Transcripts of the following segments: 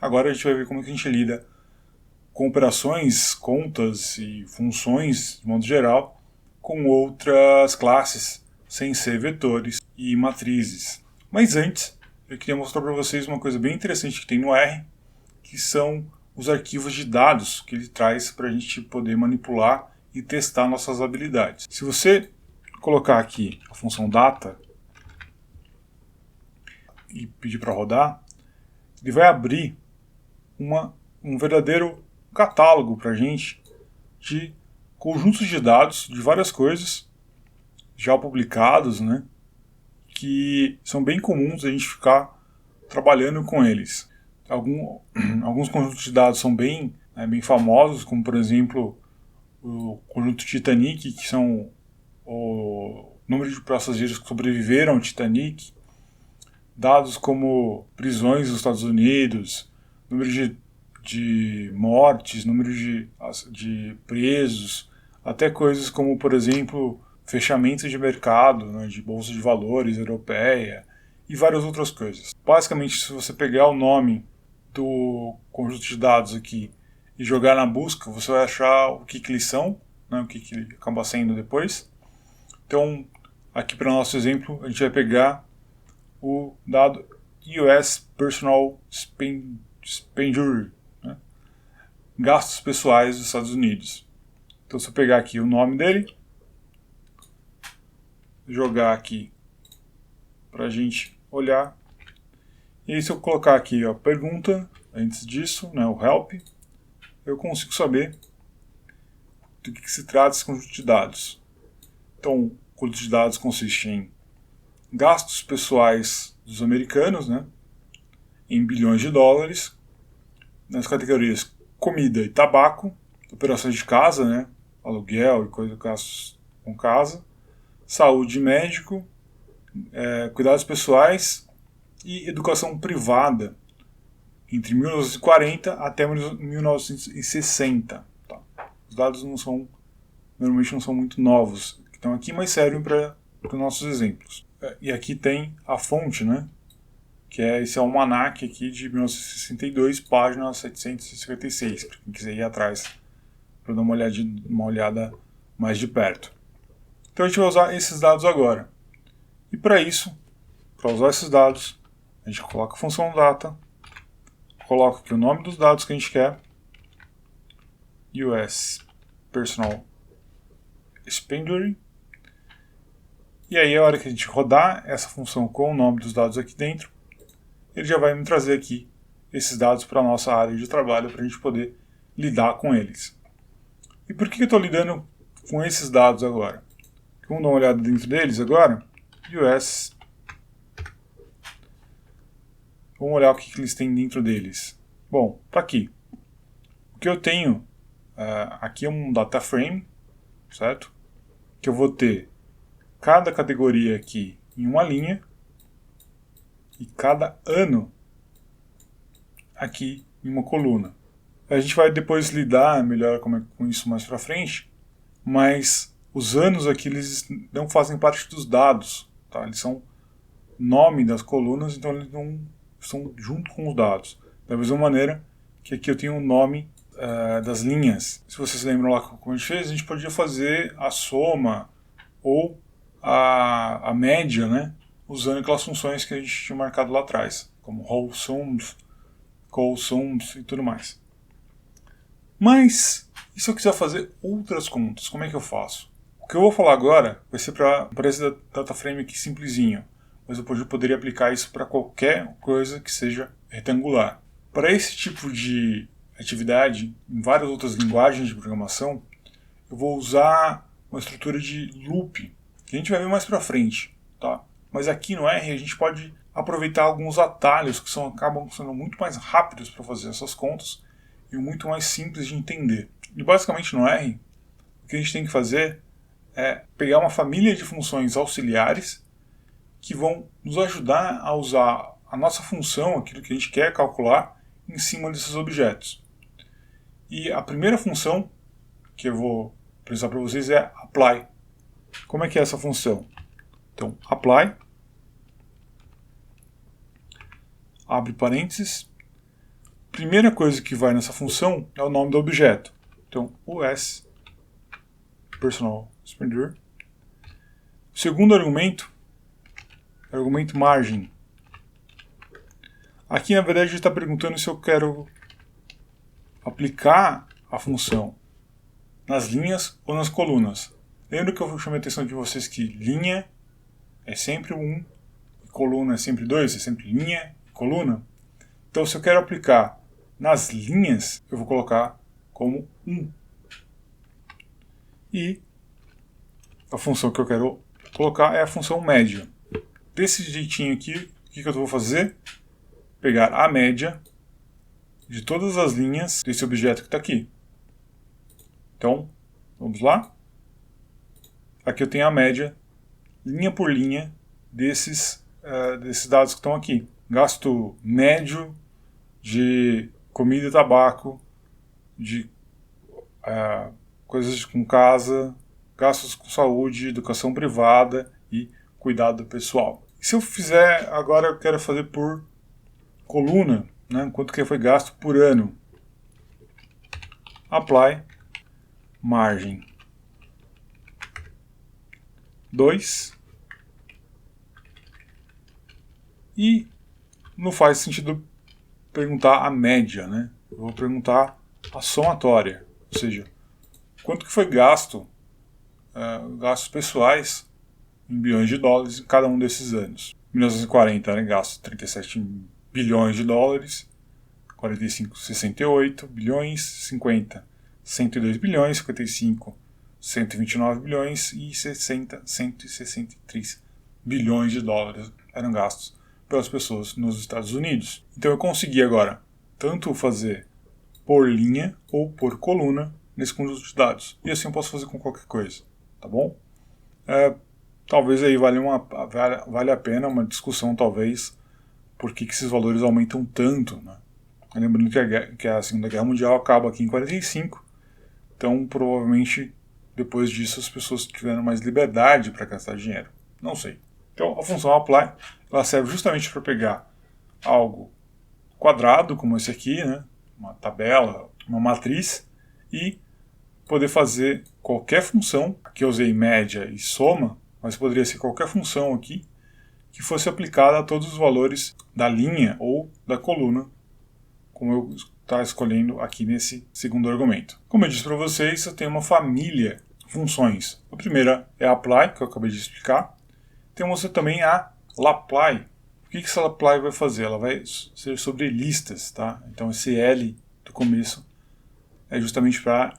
Agora a gente vai ver como que a gente lida com operações, contas e funções, de modo geral, com outras classes, sem ser vetores e matrizes. Mas antes, eu queria mostrar para vocês uma coisa bem interessante que tem no R, que são os arquivos de dados que ele traz para a gente poder manipular e testar nossas habilidades. Se você colocar aqui a função data e pedir para rodar, ele vai abrir um verdadeiro catálogo para a gente de conjuntos de dados de várias coisas já publicados, né, que são bem comuns a gente ficar trabalhando com eles. Alguns conjuntos de dados são bem famosos, como por exemplo o conjunto Titanic, que são o número de passageiros que sobreviveram ao Titanic, dados como prisões nos Estados Unidos, número de mortes, número de presos, até coisas como, por exemplo, fechamento de mercado, né, de bolsa de valores europeia e várias outras coisas. Basicamente, se você pegar o nome do conjunto de dados aqui e jogar na busca, você vai achar o que eles são, né, o que ele acaba sendo depois. Então, aqui para o nosso exemplo, a gente vai pegar o dado US Personal Expenditure, né, gastos pessoais dos Estados Unidos. Então, se eu pegar aqui o nome dele, jogar aqui para a gente olhar, e aí se eu colocar aqui a pergunta antes disso, né, o help, eu consigo saber do que se trata esse conjunto de dados. Então, o conjunto de dados consiste em gastos pessoais dos americanos, né, em bilhões de dólares, nas categorias comida e tabaco, operações de casa, né, aluguel e gastos com casa, saúde e médico, cuidados pessoais e educação privada, entre 1940 até 1960. Tá? Os dados normalmente não são muito novos que estão aqui, mas servem para os nossos exemplos. E aqui tem a fonte, né? Que é esse almanaque aqui de 1962, página 756, para quem quiser ir atrás para dar uma olhada mais de perto. Então a gente vai usar esses dados agora. E para isso, para usar esses dados, a gente coloca a função data, coloca aqui o nome dos dados que a gente quer, US Personal Expenditure, e aí a hora que a gente rodar essa função com o nome dos dados aqui dentro, ele já vai me trazer aqui esses dados para a nossa área de trabalho para a gente poder lidar com eles. E por que eu estou lidando com esses dados agora? Vamos dar uma olhada dentro deles agora. US. Vamos olhar o que eles têm dentro deles. Bom, está aqui. O que eu tenho aqui é um data frame, certo? Que eu vou ter cada categoria aqui em uma linha e cada ano aqui em uma coluna. A gente vai depois lidar melhor com isso mais para frente, mas os anos aqui eles não fazem parte dos dados, tá? Eles são nome das colunas, então eles não estão junto com os dados. Da mesma maneira que aqui eu tenho o nome das linhas. Se vocês lembram lá como a gente fez, a gente podia fazer a soma ou a média, né? Usando aquelas funções que a gente tinha marcado lá atrás, como whole sums, call sums e tudo mais. Mas, e se eu quiser fazer outras contas, como é que eu faço? O que eu vou falar agora vai ser para esse data frame aqui simplesinho, mas eu poderia aplicar isso para qualquer coisa que seja retangular. Para esse tipo de atividade, em várias outras linguagens de programação, eu vou usar uma estrutura de loop, que a gente vai ver mais para frente, tá? Mas aqui no R a gente pode aproveitar alguns atalhos que acabam sendo muito mais rápidos para fazer essas contas e muito mais simples de entender. E basicamente no R, o que a gente tem que fazer é pegar uma família de funções auxiliares que vão nos ajudar a usar a nossa função, aquilo que a gente quer calcular, em cima desses objetos. E a primeira função que eu vou apresentar para vocês é apply. Como é que é essa função? Então, apply, abre parênteses, primeira coisa que vai nessa função é o nome do objeto. Então, US Personal Expenditure. O segundo argumento é o argumento margem. Aqui, na verdade, ele está perguntando se eu quero aplicar a função nas linhas ou nas colunas. Lembra que eu chamei a atenção de vocês que linha é sempre 1, e coluna é sempre 2, é sempre linha e coluna? Então, se eu quero aplicar nas linhas, eu vou colocar como 1. E a função que eu quero colocar é a função média. Desse jeitinho aqui, o que eu vou fazer? Pegar a média de todas as linhas desse objeto que está aqui. Então, vamos lá. Aqui eu tenho a média, linha por linha, desses dados que estão aqui. Gasto médio de comida e tabaco, de coisas com casa, gastos com saúde, educação privada e cuidado pessoal. E se eu fizer, agora eu quero fazer por coluna, né, quanto que foi gasto por ano. Apply, margem 2. E não faz sentido perguntar a média, né? Eu vou perguntar a somatória, ou seja, quanto que foi gasto, gastos pessoais em bilhões de dólares em cada um desses anos. Em 1940 era gasto 37 bilhões de dólares, 45, 68 bilhões, 50, 102 bilhões, 55, 129 bilhões e 60, 163 bilhões de dólares eram gastos pelas pessoas nos Estados Unidos. Então eu consegui agora tanto fazer por linha ou por coluna nesse conjunto de dados. E assim eu posso fazer com qualquer coisa, tá bom? Talvez aí vale a pena uma discussão, talvez, por que esses valores aumentam tanto, né? Lembrando que a Segunda Guerra Mundial acaba aqui em 45, então provavelmente depois disso as pessoas tiveram mais liberdade para gastar dinheiro. Não sei. Então a função apply ela serve justamente para pegar algo quadrado, como esse aqui, né? Uma tabela, uma matriz, e poder fazer qualquer função. Aqui eu usei média e soma, mas poderia ser qualquer função aqui que fosse aplicada a todos os valores da linha ou da coluna, como eu estou escolhendo aqui nesse segundo argumento. Como eu disse para vocês, eu tenho uma família de funções. A primeira é a apply, que eu acabei de explicar. Temos também a lapply. O que essa lapply vai fazer? Ela vai ser sobre listas, tá? Então esse L do começo é justamente para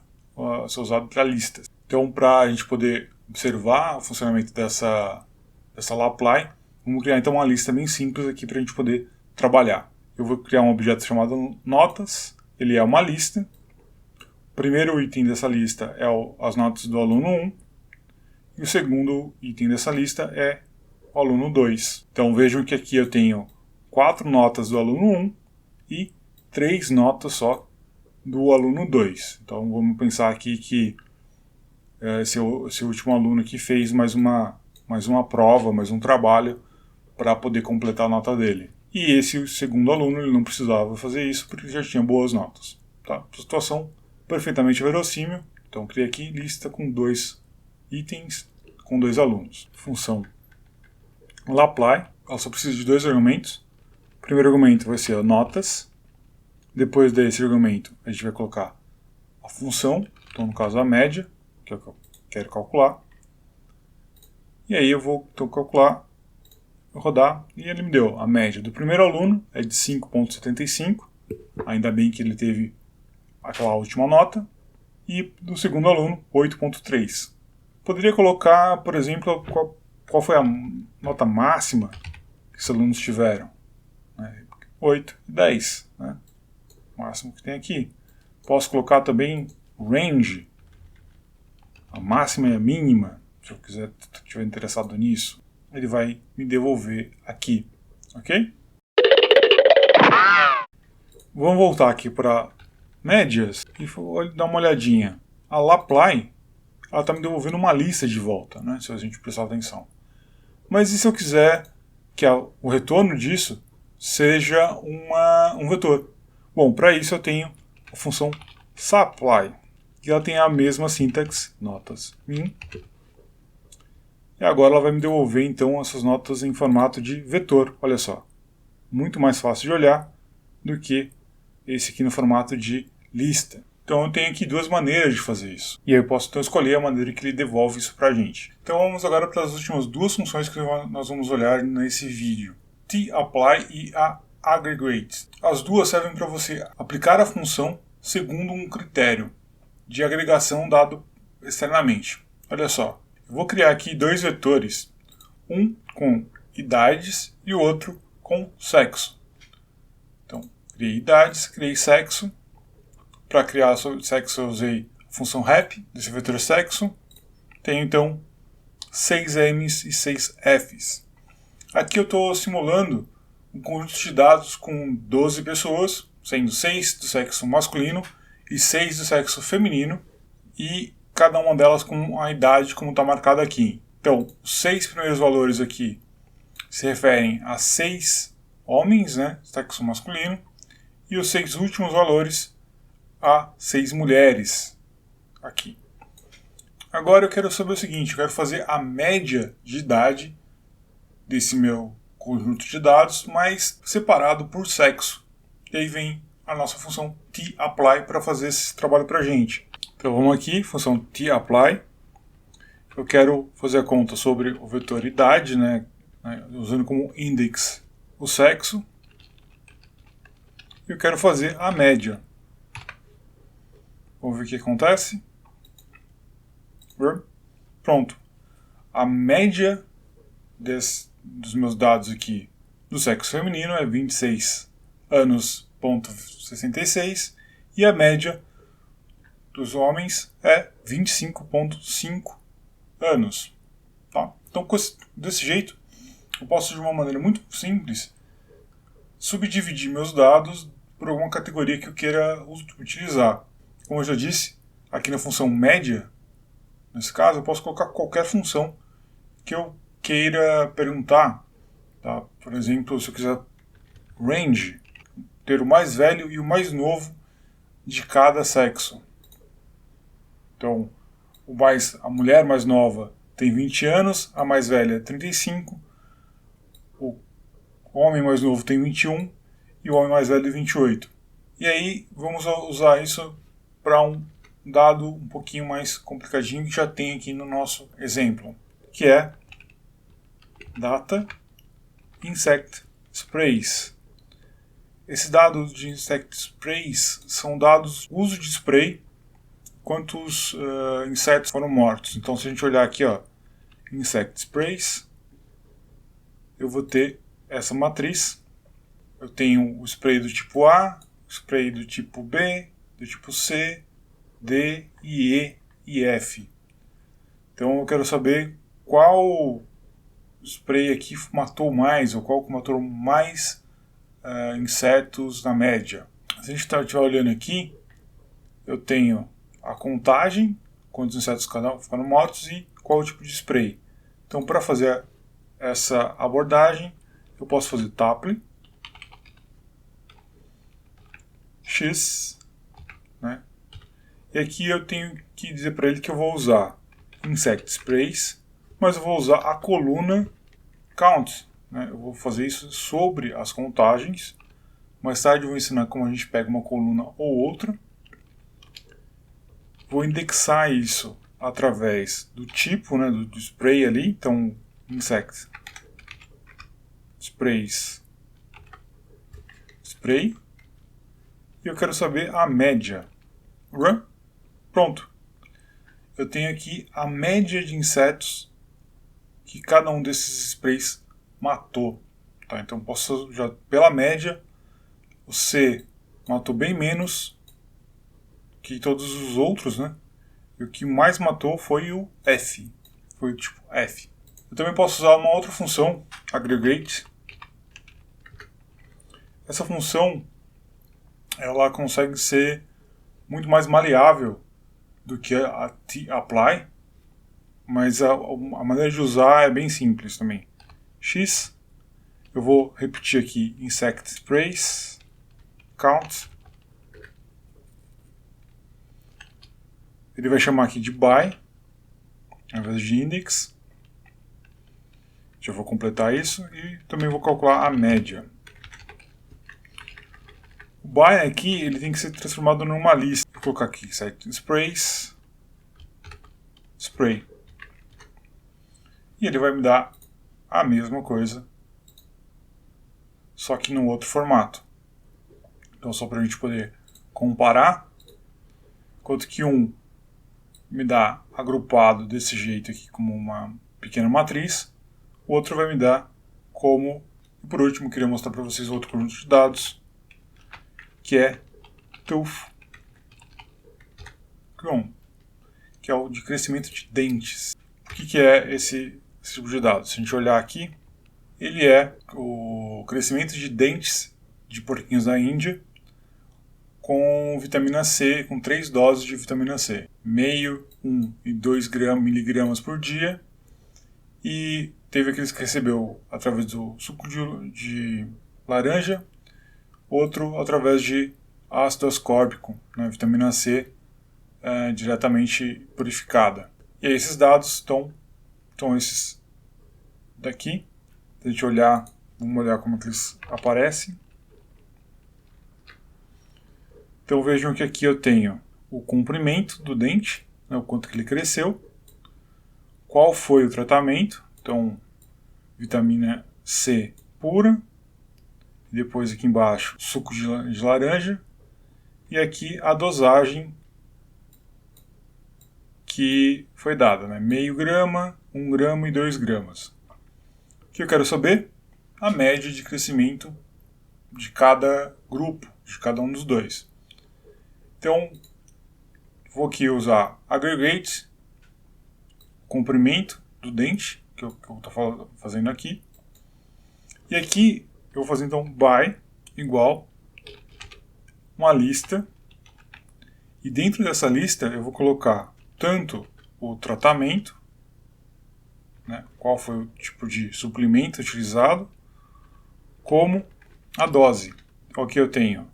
ser usado para listas. Então, para a gente poder observar o funcionamento dessa lapply, vamos criar então uma lista bem simples aqui para a gente poder trabalhar. Eu vou criar um objeto chamado notas, ele é uma lista. O primeiro item dessa lista é as notas do aluno 1, e o segundo item dessa lista é o aluno 2. Então vejam que aqui eu tenho 4 notas do aluno 1 e 3 notas só do aluno 2. Então vamos pensar aqui que esse último aluno aqui fez mais uma prova, mais um trabalho para poder completar a nota dele. E esse segundo aluno ele não precisava fazer isso porque já tinha boas notas. Tá? Situação perfeitamente verossímil. Então criei aqui lista com 2 itens com 2 alunos. Função lapply, ela só precisa de 2 argumentos. O primeiro argumento vai ser notas. Depois desse argumento a gente vai colocar a função, então no caso a média, que é o que eu quero calcular. E aí eu vou então calcular, rodar, e ele me deu a média do primeiro aluno é de 5,75, ainda bem que ele teve aquela última nota, e do segundo aluno 8,3. Poderia colocar, por exemplo, qual foi a nota máxima que esses alunos tiveram. 8 e 10, né? O máximo que tem aqui. Posso colocar também range, a máxima e a mínima, se eu estiver interessado nisso. Ele vai me devolver aqui, ok? Vamos voltar aqui para médias e dar uma olhadinha. A lapply, ela está me devolvendo uma lista de volta, né, se a gente prestar atenção. Mas e se eu quiser que o retorno disso seja um vetor? Bom, para isso eu tenho a função supply, e ela tem a mesma sintaxe, notas min, e agora ela vai me devolver então essas notas em formato de vetor, olha só. Muito mais fácil de olhar do que esse aqui no formato de lista. Então eu tenho aqui duas maneiras de fazer isso. E aí eu posso então escolher a maneira que ele devolve isso para a gente. Então vamos agora para as últimas duas funções que nós vamos olhar nesse vídeo. TApply e a aggregate. As duas servem para você aplicar a função segundo um critério de agregação dado externamente. Olha só, eu vou criar aqui dois vetores, um com idades e o outro com sexo. Então, criei idades, criei sexo. Para criar sexo eu usei a função rep desse vetor sexo. Tenho então 6 M's e 6 F's. Aqui eu estou simulando um conjunto de dados com 12 pessoas, sendo 6 do sexo masculino e 6 do sexo feminino, e cada uma delas com a idade como está marcada aqui. Então, os 6 primeiros valores aqui se referem a 6 homens, né, sexo masculino, e os 6 últimos valores a 6 mulheres aqui. Agora eu quero saber o seguinte, eu quero fazer a média de idade desse meu conjunto de dados, mas separado por sexo. E aí vem a nossa função TApply para fazer esse trabalho para a gente. Então vamos aqui, função TApply. Eu quero fazer a conta sobre o vetor idade, né, usando como index o sexo. E eu quero fazer a média. Vamos ver o que acontece. Pronto. A média dos meus dados aqui do sexo feminino é 26 anos, ponto 66, e a média dos homens é 25,5 anos. Tá? Então, desse jeito, eu posso, de uma maneira muito simples, subdividir meus dados por alguma categoria que eu queira utilizar. Como eu já disse, aqui na função média, nesse caso, eu posso colocar qualquer função que eu queira perguntar. Tá? Por exemplo, se eu quiser range, ter o mais velho e o mais novo de cada sexo. Então, a mulher mais nova tem 20 anos, a mais velha 35, o homem mais novo tem 21 e o homem mais velho 28. E aí, vamos usar isso para um dado um pouquinho mais complicadinho que já tem aqui no nosso exemplo, que é data insect sprays. Esses dados de insect sprays são dados uso de spray quantos insetos foram mortos. Então, se a gente olhar aqui, ó, insect sprays, eu vou ter essa matriz. Eu tenho o spray do tipo A, o spray do tipo B, do tipo C, D, E e F. Então eu quero saber qual spray aqui matou mais, ou qual matou mais insetos na média. Se a gente estiver olhando aqui, eu tenho a contagem, quantos insetos foram mortos e qual o tipo de spray. Então, para fazer essa abordagem, eu posso fazer tapply x, né? E aqui eu tenho que dizer para ele que eu vou usar insect sprays, mas eu vou usar a coluna count, né? Eu vou fazer isso sobre as contagens. Mais tarde eu vou ensinar como a gente pega uma coluna ou outra. Vou indexar isso através do tipo, né, do spray ali. Então, insect sprays spray. E eu quero saber a média. Run. Pronto. Eu tenho aqui a média de insetos que cada um desses sprays matou. Tá? Então posso já pela média, o C matou bem menos que todos os outros, né? E o que mais matou foi o F. Foi o tipo F. Eu também posso usar uma outra função, aggregate. Essa função ela consegue ser muito mais maleável do que a TApply, mas a maneira de usar é bem simples também. X, eu vou repetir aqui insect sprays count, ele vai chamar aqui de by, ao invés de index. Já vou completar isso e também vou calcular a média. O by aqui ele tem que ser transformado numa lista. Vou colocar aqui set sprays, spray. E ele vai me dar a mesma coisa, só que num outro formato. Então só para a gente poder comparar, enquanto que um me dá agrupado desse jeito aqui como uma pequena matriz, o outro vai me dar como, e por último queria mostrar para vocês outro conjunto de dados, que é tooth, que é o de crescimento de dentes. O que é esse tipo de dado? Se a gente olhar aqui, ele é o crescimento de dentes de porquinhos da Índia com vitamina C, com 3 doses de vitamina C, meio, 1 e 2 miligramas por dia, e teve aqueles que recebeu através do suco de laranja, outro através de ácido ascórbico, né, vitamina C diretamente purificada. E aí esses dados estão esses daqui. Se a gente olhar, vamos olhar como que eles aparecem. Então vejam que aqui eu tenho o comprimento do dente, né, o quanto que ele cresceu, qual foi o tratamento, então vitamina C pura, depois aqui embaixo suco de laranja, e aqui a dosagem que foi dada, né, meio grama, 1 grama e 2 gramas. O que eu quero saber? A média de crescimento de cada grupo, de cada um dos dois. Então, vou aqui usar aggregate, comprimento do dente, que eu estou fazendo aqui. E aqui eu vou fazer então by igual uma lista. E dentro dessa lista eu vou colocar tanto o tratamento, né, qual foi o tipo de suplemento utilizado, como a dose. Aqui eu tenho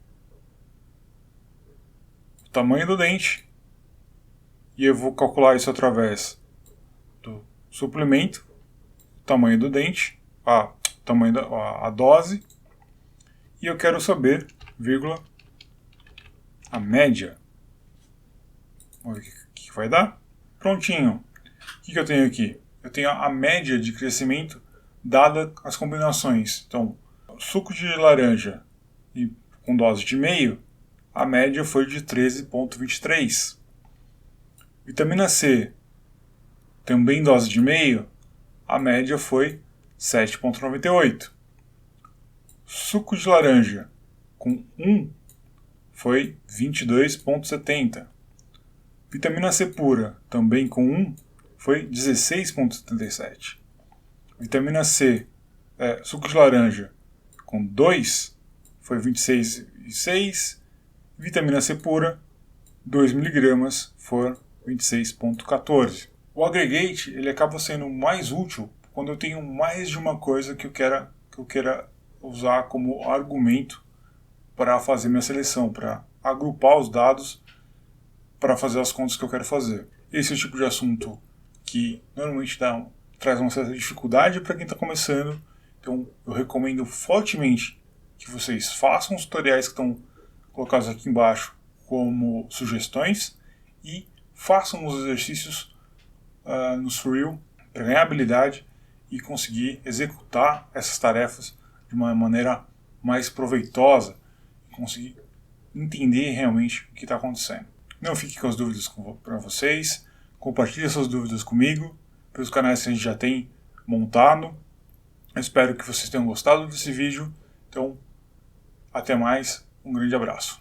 o tamanho do dente, e eu vou calcular isso através do suplemento, o tamanho do dente, a dose, e eu quero saber, vírgula, a média. Vamos ver o que vai dar. Prontinho. O que eu tenho aqui? Eu tenho a média de crescimento dada as combinações. Então, suco de laranja e com dose de meio, a média foi de 13,23. Vitamina C, também dose de meio, a média foi 7,98. Suco de laranja com 1 foi 22,70. Vitamina C pura, também com 1, foi 16,77. Vitamina C, suco de laranja com 2 foi 26,6. Vitamina C pura, 2 mg, for 26,14. O aggregate ele acaba sendo mais útil quando eu tenho mais de uma coisa que eu queira usar como argumento para fazer minha seleção, para agrupar os dados para fazer as contas que eu quero fazer. Esse é o tipo de assunto que normalmente traz uma certa dificuldade para quem está começando, então eu recomendo fortemente que vocês façam os tutoriais que estão colocados aqui embaixo como sugestões e façam os exercícios no Surreal para ganhar habilidade e conseguir executar essas tarefas de uma maneira mais proveitosa, conseguir entender realmente o que está acontecendo. Não fique com as dúvidas para vocês, compartilhe suas dúvidas comigo, pelos canais que a gente já tem montado. Eu espero que vocês tenham gostado desse vídeo, então até mais, um grande abraço.